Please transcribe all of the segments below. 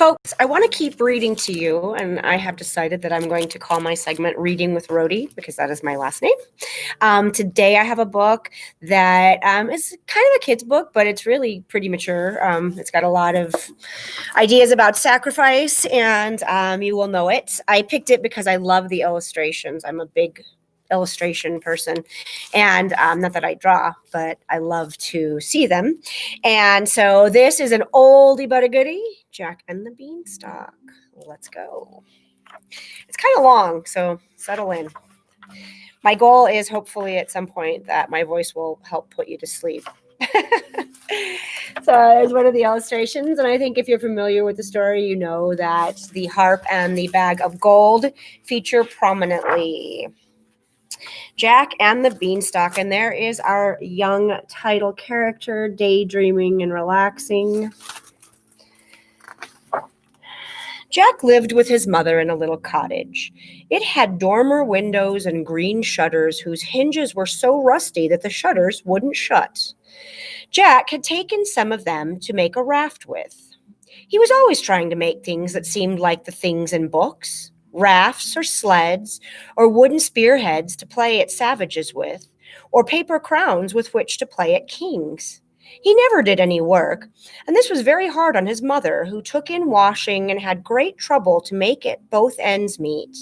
folks, I want to keep reading to you, and I have decided that I'm going to call my segment Reading with Rohde because that is my last name. Today I have a book that is kind of a kid's book, but it's really pretty mature. It's got a lot of ideas about sacrifice, and you will know it. I picked it because I love the illustrations. I'm a big illustration person, and not that I draw, but I love to see them. And so this is an oldie but a goodie, Jack and the Beanstalk. Let's go. It's kind of long, so settle in. My goal is hopefully at some point that my voice will help put you to sleep. So there's one of the illustrations, and I think if you're familiar with the story, you know that the harp and the bag of gold feature prominently. Jack and the Beanstalk, and there is our young title character daydreaming and relaxing. Jack lived with his mother in a little cottage. It had dormer windows and green shutters whose hinges were so rusty that the shutters wouldn't shut. Jack had taken some of them to make a raft with. He was always trying to make things that seemed like the things in books. Rafts or sleds or wooden spearheads to play at savages with, or paper crowns with which to play at kings. He never did any work, and this was very hard on his mother, who took in washing and had great trouble to make it both ends meet.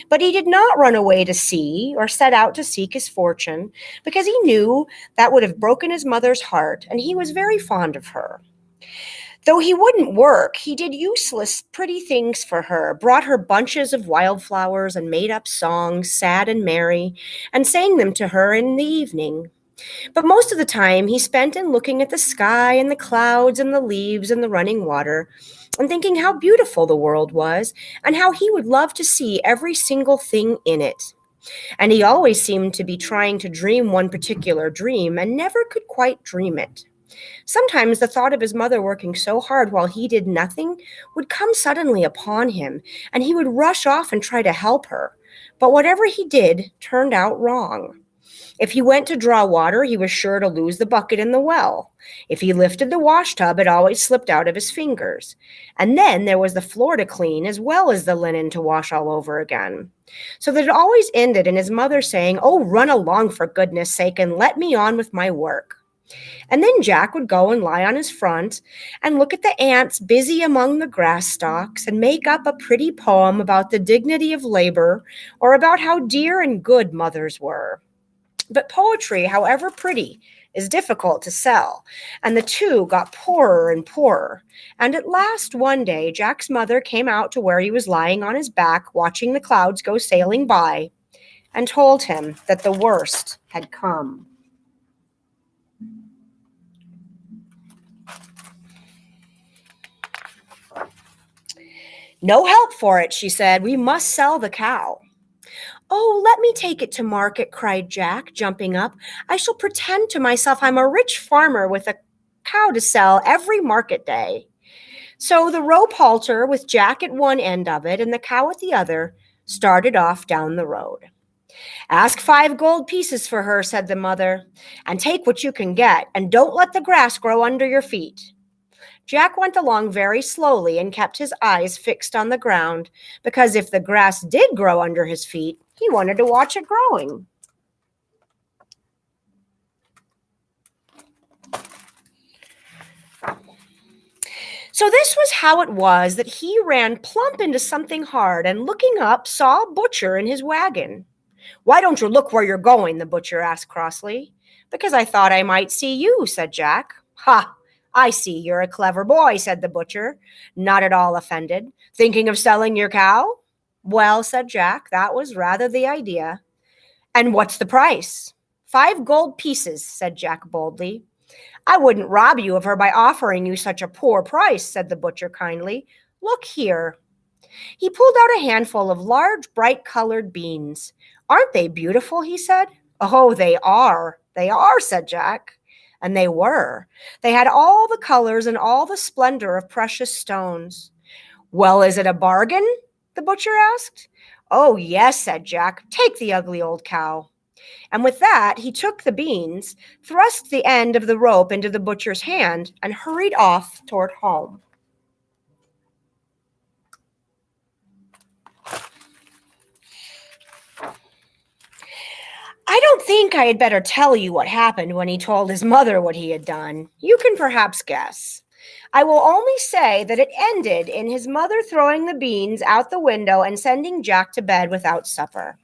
But he did not run away to sea or set out to seek his fortune, because he knew that would have broken his mother's heart, and he was very fond of her. Though he wouldn't work, he did useless, pretty things for her, brought her bunches of wildflowers and made up songs, sad and merry, and sang them to her in the evening. But most of the time he spent in looking at the sky and the clouds and the leaves and the running water, and thinking how beautiful the world was, and how he would love to see every single thing in it. And he always seemed to be trying to dream one particular dream, and never could quite dream it. Sometimes the thought of his mother working so hard while he did nothing would come suddenly upon him, and he would rush off and try to help her. But whatever he did turned out wrong. If he went to draw water, he was sure to lose the bucket in the well. If he lifted the washtub, it always slipped out of his fingers. And then there was the floor to clean as well as the linen to wash all over again. So that it always ended in his mother saying, "Oh, run along for goodness sake and let me on with my work." And then Jack would go and lie on his front and look at the ants busy among the grass stalks and make up a pretty poem about the dignity of labor or about how dear and good mothers were. But poetry, however pretty, is difficult to sell, and the two got poorer and poorer. And at last one day, Jack's mother came out to where he was lying on his back watching the clouds go sailing by and told him that the worst had come. "No help for it," she said. "We must sell the cow." "Oh, let me take it to market," cried Jack, jumping up. "I shall pretend to myself I'm a rich farmer with a cow to sell every market day." So the rope halter, with Jack at one end of it and the cow at the other, started off down the road. "Ask 5 gold pieces for her," said the mother, "and take what you can get, and don't let the grass grow under your feet." Jack went along very slowly and kept his eyes fixed on the ground, because if the grass did grow under his feet, he wanted to watch it growing. So this was how it was that he ran plump into something hard, and looking up, saw a butcher in his wagon. "Why don't you look where you're going?" the butcher asked crossly. "Because I thought I might see you," said Jack. "Ha! I see you're a clever boy," said the butcher, not at all offended. "Thinking of selling your cow?" "Well," said Jack, "that was rather the idea." "And what's the price?" 5 gold pieces," said Jack boldly. "I wouldn't rob you of her by offering you such a poor price," said the butcher kindly. "Look here." He pulled out a handful of large, bright-colored beans. "Aren't they beautiful?" he said. "Oh, they are, said Jack. And they were. They had all the colors and all the splendor of precious stones. "Well, is it a bargain?" the butcher asked. "Oh, yes," said Jack. "Take the ugly old cow." And with that, he took the beans, thrust the end of the rope into the butcher's hand, and hurried off toward home. I don't think I had better tell you what happened when he told his mother what he had done. You can perhaps guess. I will only say that it ended in his mother throwing the beans out the window and sending Jack to bed without supper.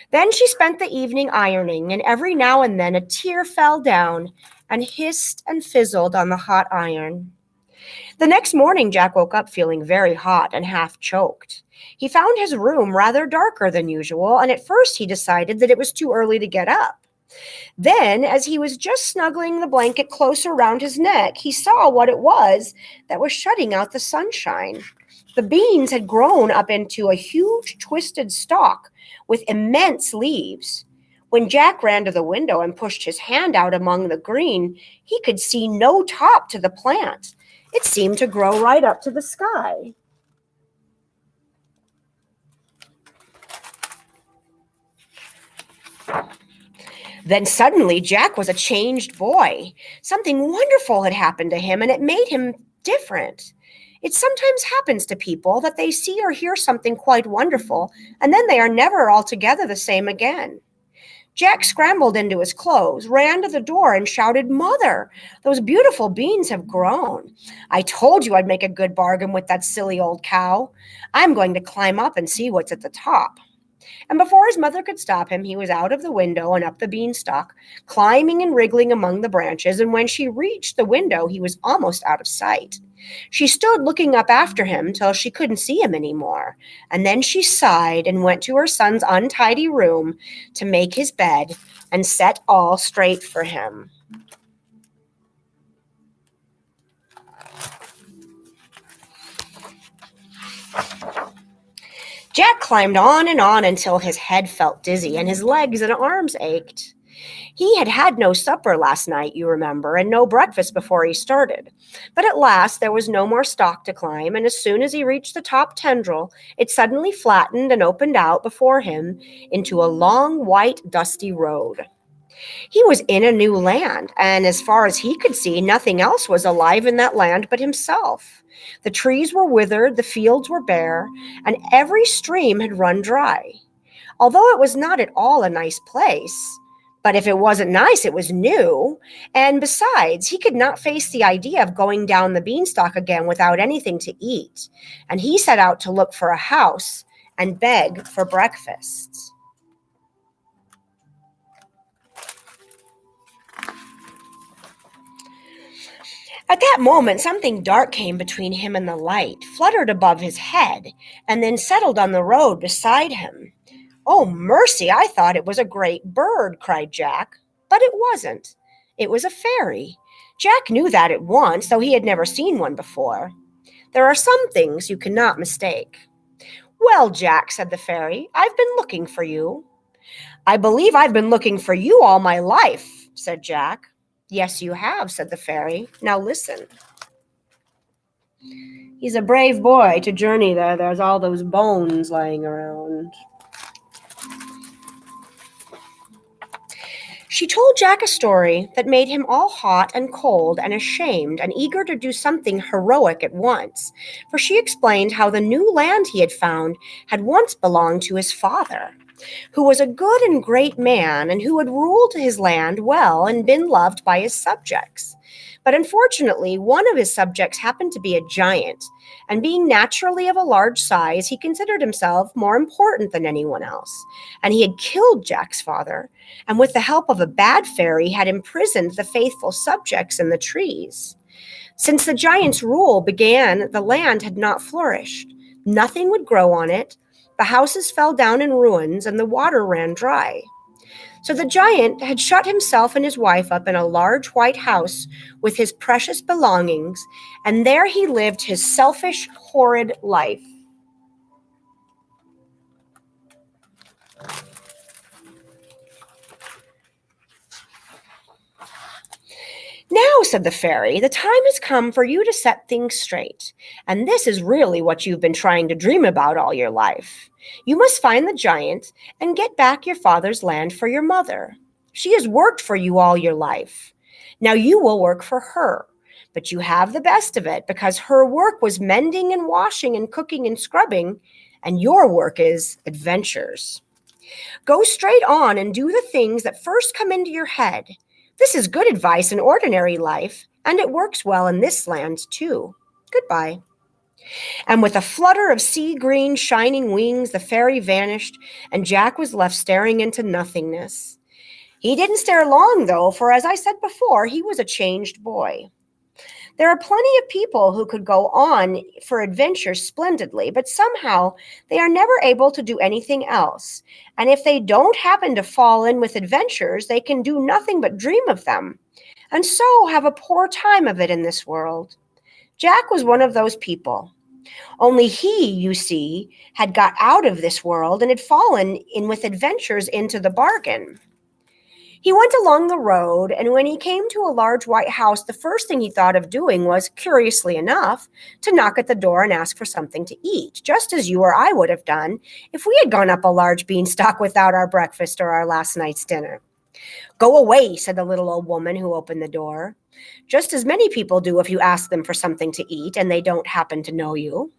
Then she spent the evening ironing, and every now and then a tear fell down and hissed and fizzled on the hot iron. The next morning, Jack woke up feeling very hot and half choked. He found his room rather darker than usual, and at first he decided that it was too early to get up. Then, as he was just snuggling the blanket closer round his neck, he saw what it was that was shutting out the sunshine. The beans had grown up into a huge twisted stalk with immense leaves. When Jack ran to the window and pushed his hand out among the green, he could see no top to the plant. It seemed to grow right up to the sky. Then suddenly Jack was a changed boy. Something wonderful had happened to him, and it made him different. It sometimes happens to people that they see or hear something quite wonderful, and then they are never altogether the same again. Jack scrambled into his clothes, ran to the door, and shouted, "Mother, those beautiful beans have grown. I told you I'd make a good bargain with that silly old cow. I'm going to climb up and see what's at the top." And before his mother could stop him, he was out of the window and up the beanstalk, climbing and wriggling among the branches, and when she reached the window, he was almost out of sight. She stood looking up after him till she couldn't see him anymore, and then she sighed and went to her son's untidy room to make his bed and set all straight for him. Jack climbed on and on until his head felt dizzy and his legs and arms ached. He had had no supper last night, you remember, and no breakfast before he started. But at last there was no more stalk to climb, and as soon as he reached the top tendril, it suddenly flattened and opened out before him into a long, white, dusty road. He was in a new land, and as far as he could see, nothing else was alive in that land but himself. The trees were withered, the fields were bare, and every stream had run dry. Although it was not at all a nice place, but if it wasn't nice, it was new, and besides, he could not face the idea of going down the beanstalk again without anything to eat, and he set out to look for a house and beg for breakfast. At that moment, something dark came between him and the light, fluttered above his head, and then settled on the road beside him. "Oh, mercy, I thought it was a great bird," cried Jack. But it wasn't. It was a fairy. Jack knew that at once, though he had never seen one before. There are some things you cannot mistake. "Well, Jack," said the fairy, "I've been looking for you." "I believe I've been looking for you all my life," said Jack. "Yes, you have," said the fairy. "Now listen." He's a brave boy to journey there. There's all those bones lying around. She told Jack a story that made him all hot and cold and ashamed and eager to do something heroic at once, for she explained how the new land he had found had once belonged to his father, who was a good and great man and who had ruled his land well and been loved by his subjects. But unfortunately, one of his subjects happened to be a giant, and being naturally of a large size, he considered himself more important than anyone else. And he had killed Jack's father, and with the help of a bad fairy had imprisoned the faithful subjects in the trees. Since the giant's rule began, the land had not flourished. Nothing would grow on it. The houses fell down in ruins, and the water ran dry. So the giant had shut himself and his wife up in a large white house with his precious belongings, and there he lived his selfish, horrid life. "Now," said the fairy, "the time has come for you to set things straight, and this is really what you've been trying to dream about all your life. You must find the giant and get back your father's land for your mother. She has worked for you all your life. Now you will work for her, but you have the best of it because her work was mending and washing and cooking and scrubbing, and your work is adventures." Go straight on and do the things that first come into your head. This is good advice in ordinary life, and it works well in this land, too. Goodbye." And with a flutter of sea green shining wings, the fairy vanished, and Jack was left staring into nothingness. He didn't stare long, though, for as I said before, he was a changed boy. There are plenty of people who could go on for adventures splendidly, but somehow they are never able to do anything else. And if they don't happen to fall in with adventures, they can do nothing but dream of them, and so have a poor time of it in this world. Jack was one of those people. Only he, you see, had got out of this world and had fallen in with adventures into the bargain. He went along the road, and when he came to a large white house, the first thing he thought of doing was, curiously enough, to knock at the door and ask for something to eat, just as you or I would have done if we had gone up a large beanstalk without our breakfast or our last night's dinner. "Go away," said the little old woman who opened the door, just as many people do if you ask them for something to eat and they don't happen to know you.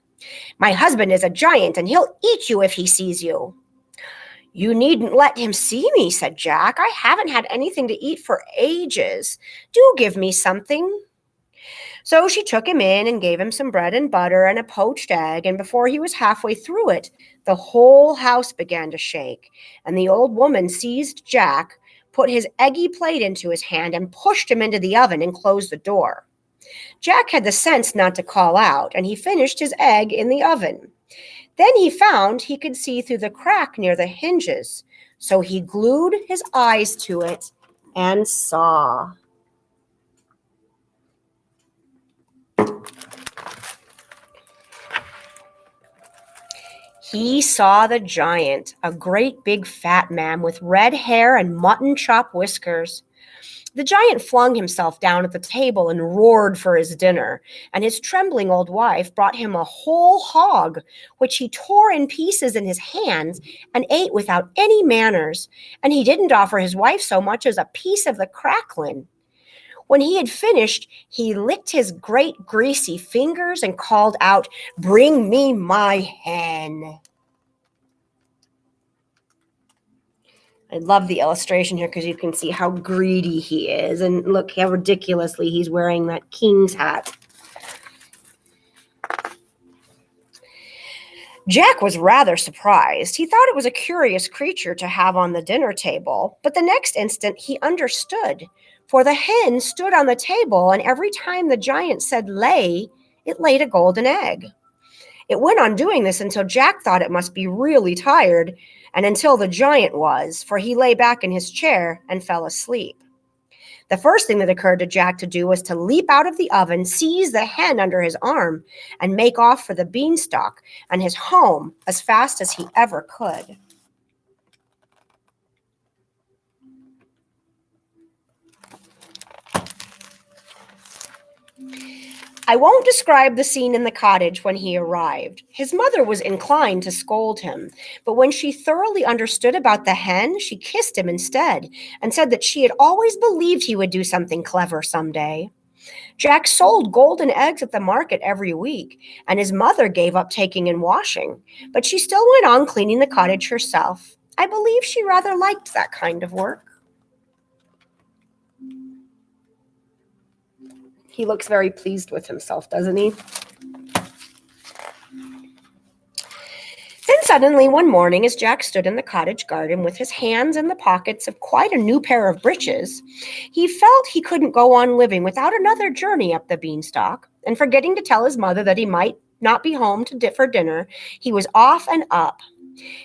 "My husband is a giant, and he'll eat you if he sees you." "You needn't let him see me," said Jack. "I haven't had anything to eat for ages. Do give me something." So she took him in and gave him some bread and butter and a poached egg, and before he was halfway through it, the whole house began to shake, and the old woman seized Jack, put his eggy plate into his hand, and pushed him into the oven and closed the door. Jack had the sense not to call out, and he finished his egg in the oven. Then he found he could see through the crack near the hinges, so he glued his eyes to it and saw. He saw the giant, a great big fat man with red hair and mutton chop whiskers. The giant flung himself down at the table and roared for his dinner, and his trembling old wife brought him a whole hog, which he tore in pieces in his hands and ate without any manners, and he didn't offer his wife so much as a piece of the cracklin. When he had finished, he licked his great greasy fingers and called out, "Bring me my hen." I love the illustration here because you can see how greedy he is. And look how ridiculously he's wearing that king's hat. Jack was rather surprised. He thought it was a curious creature to have on the dinner table, but the next instant he understood, for the hen stood on the table, and every time the giant said lay, it laid a golden egg. It went on doing this until Jack thought it must be really tired, and until the giant was, for he lay back in his chair and fell asleep. The first thing that occurred to Jack to do was to leap out of the oven, seize the hen under his arm, and make off for the beanstalk and his home as fast as he ever could. I won't describe the scene in the cottage when he arrived. His mother was inclined to scold him, but when she thoroughly understood about the hen, she kissed him instead and said that she had always believed he would do something clever someday. Jack sold golden eggs at the market every week, and his mother gave up taking in washing, but she still went on cleaning the cottage herself. I believe she rather liked that kind of work. He looks very pleased with himself, doesn't he? Then suddenly one morning, as Jack stood in the cottage garden with his hands in the pockets of quite a new pair of breeches, he felt he couldn't go on living without another journey up the beanstalk, and forgetting to tell his mother that he might not be home for dinner, he was off and up.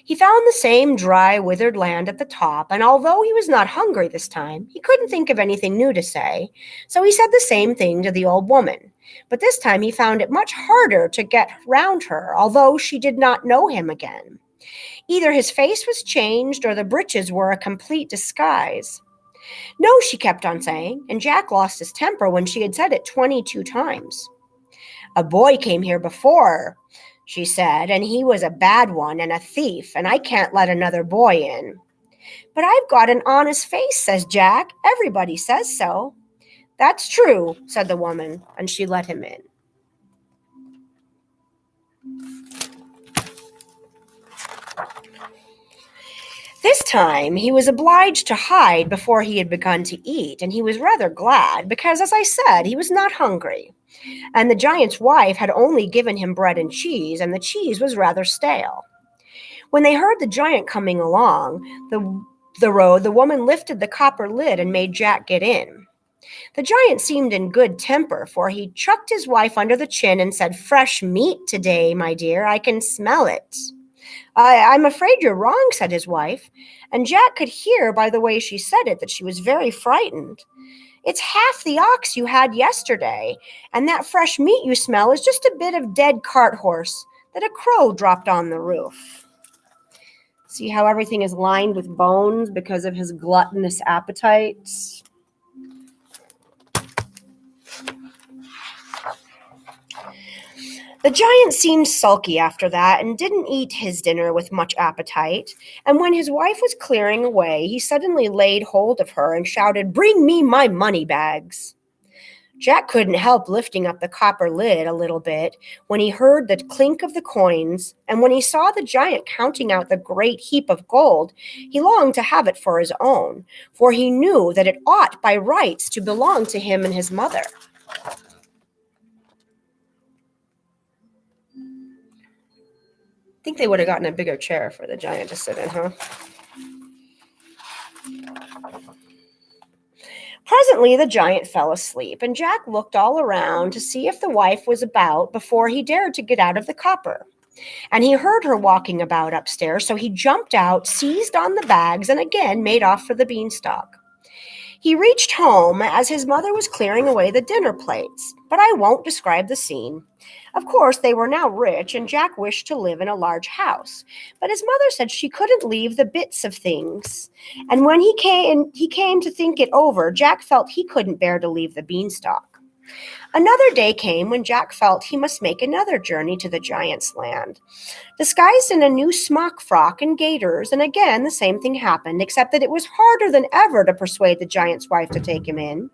He found the same dry, withered land at the top, and although he was not hungry this time, he couldn't think of anything new to say, so he said the same thing to the old woman. But this time he found it much harder to get round her, although she did not know him again. Either his face was changed or the breeches were a complete disguise. "No," she kept on saying, and Jack lost his temper when she had said it 22 times. "A boy came here before," she said, "and he was a bad one and a thief, and I can't let another boy in." "But I've got an honest face," says Jack. "Everybody says so." "That's true," said the woman, and she let him in. time, he was obliged to hide before he had begun to eat, and he was rather glad because, as I said, he was not hungry. And the giant's wife had only given him bread and cheese, and the cheese was rather stale. When they heard the giant coming along the road, the woman lifted the copper lid and made Jack get in. The giant seemed in good temper, for he chucked his wife under the chin and said, "Fresh meat today, my dear. I can smell it." I'm afraid you're wrong," said his wife, and Jack could hear by the way she said it that she was very frightened. "It's half the ox you had yesterday, and that fresh meat you smell is just a bit of dead cart horse that a crow dropped on the roof." See how everything is lined with bones because of his gluttonous appetites? The giant seemed sulky after that and didn't eat his dinner with much appetite, and when his wife was clearing away, he suddenly laid hold of her and shouted, "Bring me my money bags." Jack couldn't help lifting up the copper lid a little bit when he heard the clink of the coins, and when he saw the giant counting out the great heap of gold, he longed to have it for his own, for he knew that it ought by rights to belong to him and his mother. I think they would have gotten a bigger chair for the giant to sit in, huh? Presently the giant fell asleep, and Jack looked all around to see if the wife was about before he dared to get out of the copper. And he heard her walking about upstairs, so he jumped out, seized on the bags, and again made off for the beanstalk. He reached home as his mother was clearing away the dinner plates, but I won't describe the scene. Of course, they were now rich, and Jack wished to live in a large house, but his mother said she couldn't leave the bits of things. And when he came to think it over, Jack felt he couldn't bear to leave the beanstalk. Another day came when Jack felt he must make another journey to the giant's land. Disguised in a new smock frock and gaiters, and again the same thing happened, except that it was harder than ever to persuade the giant's wife to take him in.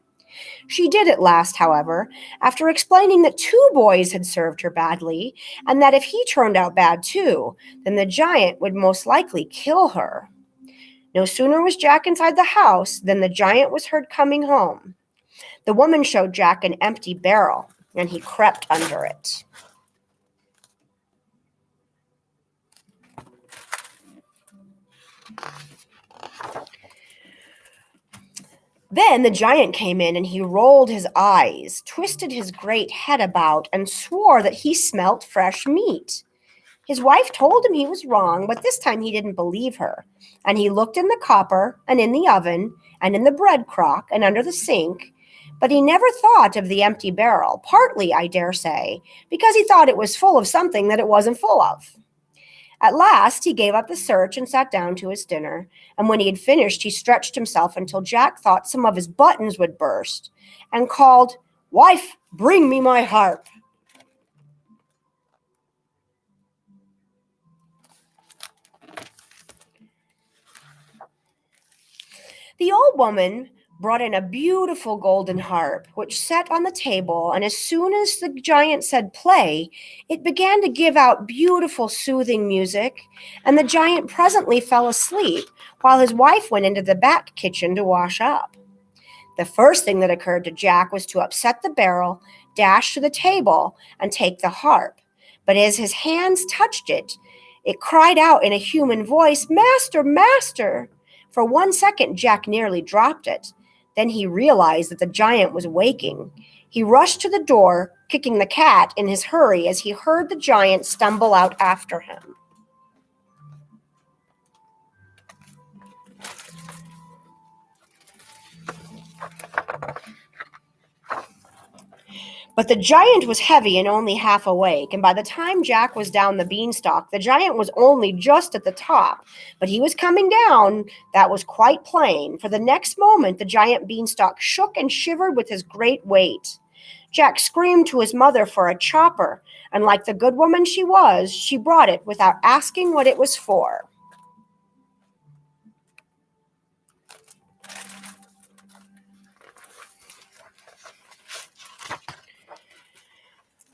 She did at last, however, after explaining that 2 boys had served her badly, and that if he turned out bad too, then the giant would most likely kill her. No sooner was Jack inside the house than the giant was heard coming home. The woman showed Jack an empty barrel, and he crept under it. Then the giant came in, and he rolled his eyes, twisted his great head about, and swore that he smelt fresh meat. His wife told him he was wrong, but this time he didn't believe her. And he looked in the copper, and in the oven, and in the bread crock, and under the sink, but he never thought of the empty barrel, partly, I dare say, because he thought it was full of something that it wasn't full of. At last he gave up the search and sat down to his dinner, and when he had finished, he stretched himself until Jack thought some of his buttons would burst, and called, "Wife, bring me my harp." The old woman brought in a beautiful golden harp, which sat on the table, and as soon as the giant said play, it began to give out beautiful soothing music, and the giant presently fell asleep while his wife went into the back kitchen to wash up. The first thing that occurred to Jack was to upset the barrel, dash to the table, and take the harp. But as his hands touched it, it cried out in a human voice, "Master, master!" For 1 second, Jack nearly dropped it. Then he realized that the giant was waking. He rushed to the door, kicking the cat in his hurry as he heard the giant stumble out after him. But the giant was heavy and only half awake, and by the time Jack was down the beanstalk, the giant was only just at the top. But he was coming down, that was quite plain, for the next moment the giant beanstalk shook and shivered with his great weight. Jack screamed to his mother for a chopper, and like the good woman she was, she brought it without asking what it was for.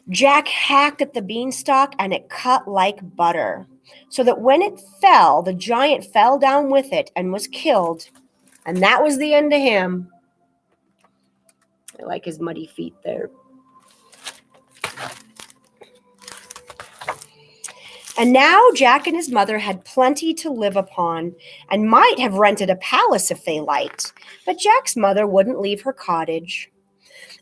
Jack hacked at the beanstalk and it cut like butter, so that when it fell, the giant fell down with it and was killed. And that was the end of him. I like his muddy feet there. And now Jack and his mother had plenty to live upon and might have rented a palace if they liked, but Jack's mother wouldn't leave her cottage.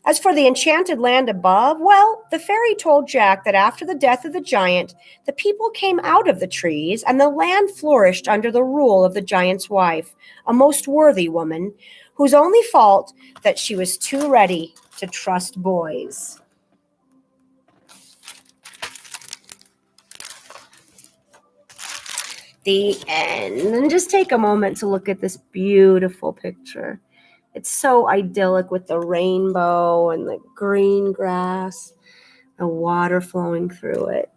As for the enchanted land above, well, the fairy told Jack that after the death of the giant, the people came out of the trees and the land flourished under the rule of the giant's wife, a most worthy woman, whose only fault that she was too ready to trust boys. The end. And just take a moment to look at this beautiful picture. It's so idyllic with the rainbow and the green grass, the water flowing through it.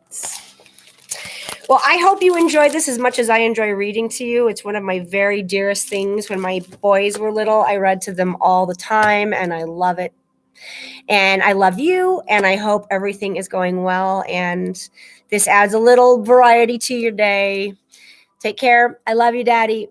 Well, I hope you enjoyed this as much as I enjoy reading to you. It's one of my very dearest things. When my boys were little, I read to them all the time, and I love it. And I love you, and I hope everything is going well, and this adds a little variety to your day. Take care. I love you, Daddy.